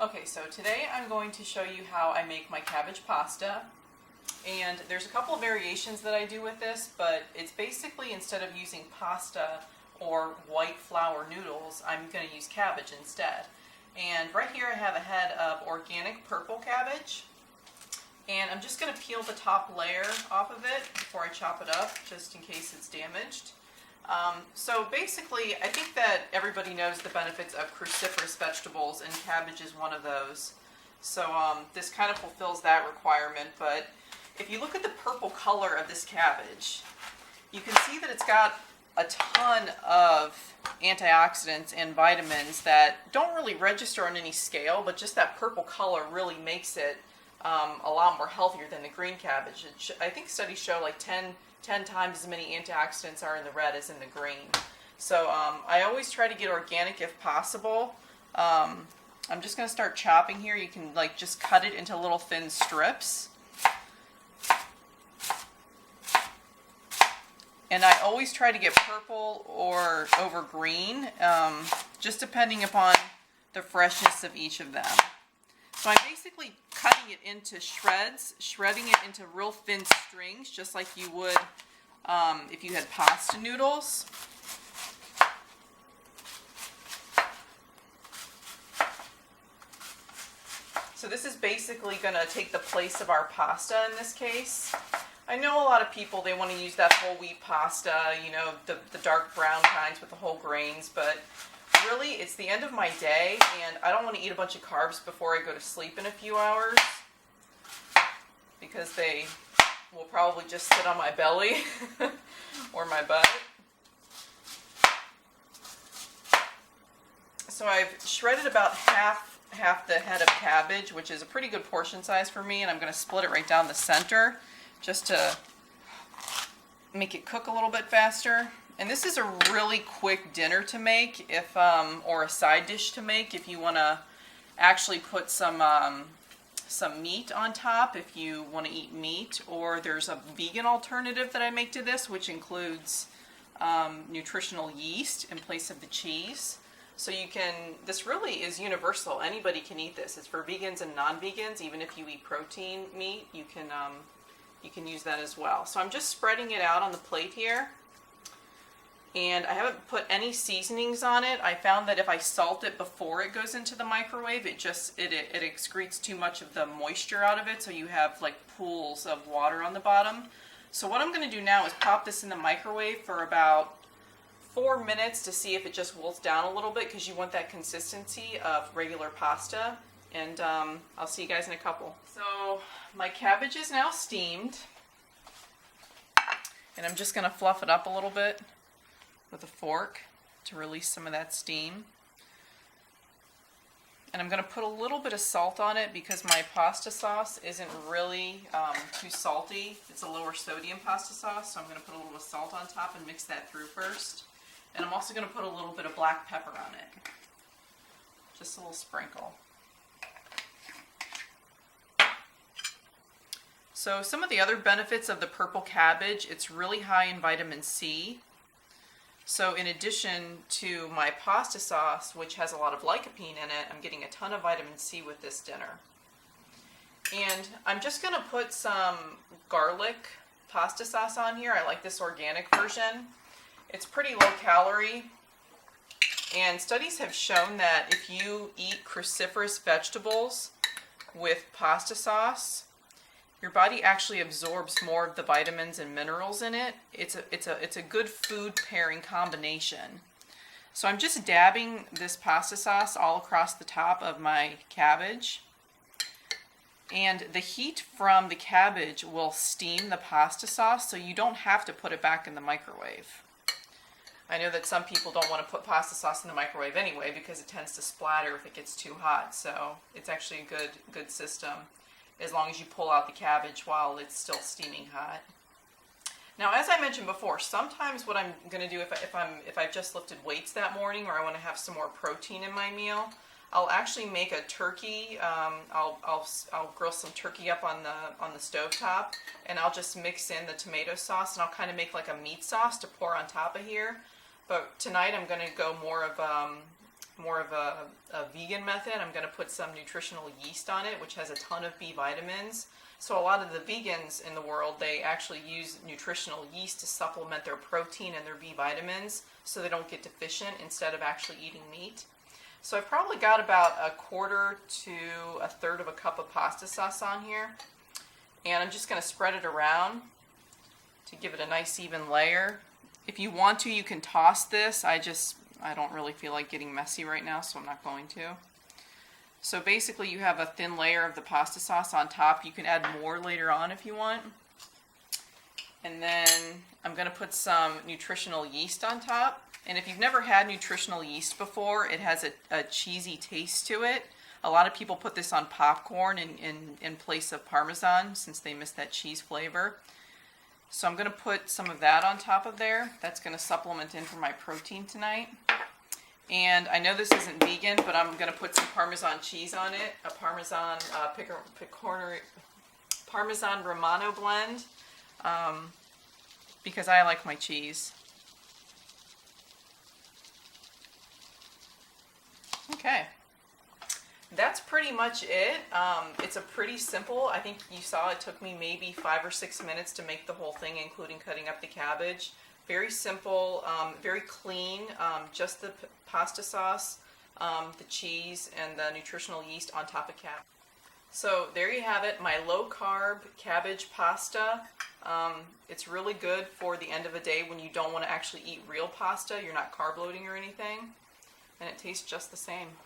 Okay, so today I'm going to show you how I make my cabbage pasta. And there's a couple of variations that I do with this, but it's basically instead of using pasta or white flour noodles, I'm going to use cabbage instead. And right here I have a head of organic purple cabbage. And I'm just going to peel the top layer off of it before I chop it up, just in case it's damaged. So basically, I think that everybody knows the benefits of cruciferous vegetables, and cabbage is one of those. So this kind of fulfills that requirement, but if you look at the purple color of this cabbage, you can see that it's got a ton of antioxidants and vitamins that don't really register on any scale, but just that purple color really makes it a lot more healthier than the green cabbage. I think studies show like 10 times as many antioxidants are in the red as in the green. So I always try to get organic if possible. I'm just going to start chopping here. You can like just cut it into little thin strips. And I always try to get purple or over green, just depending upon the freshness of each of them. So I'm basically cutting it into shreds, shredding it into real thin strings, just like you would if you had pasta noodles. So this is basically going to take the place of our pasta in this case. I know a lot of people, they want to use that whole wheat pasta, you know, the dark brown kinds with the whole grains, but really it's the end of my day and I don't want to eat a bunch of carbs before I go to sleep in a few hours because they will probably just sit on my belly or my butt. So I've shredded about half the head of cabbage, which is a pretty good portion size for me, and I'm going to split it right down the center just to make it cook a little bit faster. And this is a really quick dinner to make, if or a side dish to make if you want to actually put some meat on top if you want to eat meat. Or there's a vegan alternative that I make to this, which includes nutritional yeast in place of the cheese. So you can, this really is universal. Anybody can eat this. It's for vegans and non-vegans. Even if you eat protein meat, you can use that as well. So I'm just spreading it out on the plate here. And I haven't put any seasonings on it. I found that if I salt it before it goes into the microwave, it excretes too much of the moisture out of it, so you have like pools of water on the bottom. So what I'm going to do now is pop this in the microwave for about 4 minutes to see if it just wilts down a little bit, because you want that consistency of regular pasta. And I'll see you guys in a couple. So my cabbage is now steamed, and I'm just going to fluff it up a little bit with a fork to release some of that steam. And I'm going to put a little bit of salt on it because my pasta sauce isn't really too salty. It's a lower sodium pasta sauce, so I'm going to put a little bit of salt on top and mix that through first. And I'm also going to put a little bit of black pepper on it. Just a little sprinkle. So some of the other benefits of the purple cabbage, it's really high in vitamin C. So in addition to my pasta sauce, which has a lot of lycopene in it, I'm getting a ton of vitamin C with this dinner. And I'm just going to put some garlic pasta sauce on here. I like this organic version. It's pretty low calorie. And studies have shown that if you eat cruciferous vegetables with pasta sauce, your body actually absorbs more of the vitamins and minerals in it. It's a good food pairing combination. So I'm just dabbing this pasta sauce all across the top of my cabbage. And the heat from the cabbage will steam the pasta sauce, so you don't have to put it back in the microwave. I know that some people don't want to put pasta sauce in the microwave anyway because it tends to splatter if it gets too hot. So it's actually a good system, as long as you pull out the cabbage while it's still steaming hot. Now, as I mentioned before, sometimes what I'm going to do if I've just lifted weights that morning, or I want to have some more protein in my meal, I'll actually make a turkey. I'll grill some turkey up on the stovetop, and I'll just mix in the tomato sauce, and I'll kind of make like a meat sauce to pour on top of here. But tonight I'm going to go more of more of a vegan method. I'm going to put some nutritional yeast on it, which has a ton of B vitamins. So a lot of the vegans in the world, they actually use nutritional yeast to supplement their protein and their B vitamins so they don't get deficient instead of actually eating meat. So I've probably got about 1/4 to 1/3 of a cup of pasta sauce on here. And I'm just going to spread it around to give it a nice even layer. If you want to, you can toss this. I don't really feel like getting messy right now, so I'm not going to. So basically you have a thin layer of the pasta sauce on top. You can add more later on if you want. And then I'm going to put some nutritional yeast on top. And if you've never had nutritional yeast before, it has a cheesy taste to it. A lot of people put this on popcorn in place of Parmesan since they miss that cheese flavor. So I'm going to put some of that on top of there. That's going to supplement in for my protein tonight. And I know this isn't vegan, but I'm going to put some Parmesan cheese on it. A Parmesan Parmesan Romano blend, because I like my cheese. Okay. That's pretty much it. It's a pretty simple, I think you saw it took me maybe 5 or 6 minutes to make the whole thing, including cutting up the cabbage. Very simple, very clean, just the pasta sauce, the cheese, and the nutritional yeast on top of cabbage. So there you have it, my low-carb cabbage pasta. It's really good for the end of a day when you don't want to actually eat real pasta. You're not carb loading or anything. And it tastes just the same.